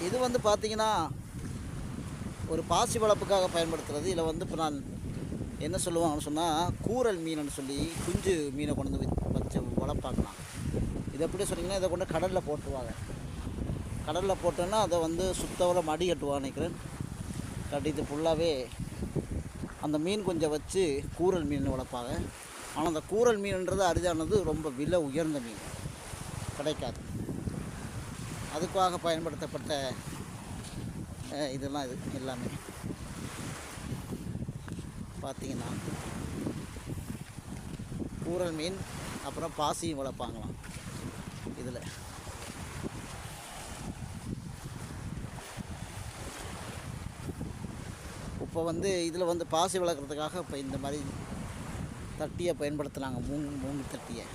இது வந்து பார்த்திங்கன்னா ஒரு பாசி வளர்ப்புக்காக பயன்படுத்துகிறது. இதில் வந்து இப்போ நான் என்ன சொல்லுவாங்கன்னு சொன்னால், கூரல் மீனுன்னு சொல்லி குஞ்சு மீனை கொண்டு வந்து வச்சு வளர்ப்பாங்களாம். இது எப்படி சொன்னீங்கன்னா, இதை கொண்டு கடலில் போட்டுருவாங்க. கடலில் போட்டோன்னா அதை வந்து சுத்தவரை மடி கட்டுவான்னு நினைக்கிறேன். கட்டிட்டு ஃபுல்லாகவே அந்த மீன் கொஞ்சம் வச்சு கூரல் மீன் வளர்ப்பாங்க. ஆனால் அந்த கூரல் மீன்ன்றது அரிதானது, ரொம்ப விலை உயர்ந்த மீன், கிடைக்காது. அதுக்காக பயன்படுத்தப்பட்ட இதெல்லாம் இது எல்லாமே பார்த்திங்கன்னா கூரல் மீன், அப்புறம் பாசியும் வளர்ப்பாங்களாம் இதில். இப்போ வந்து இதில் வந்து பாசி வளர்க்குறதுக்காக இப்போ இந்த மாதிரி தட்டியை பயன்படுத்துகிறாங்க, மூங்கு தட்டியை.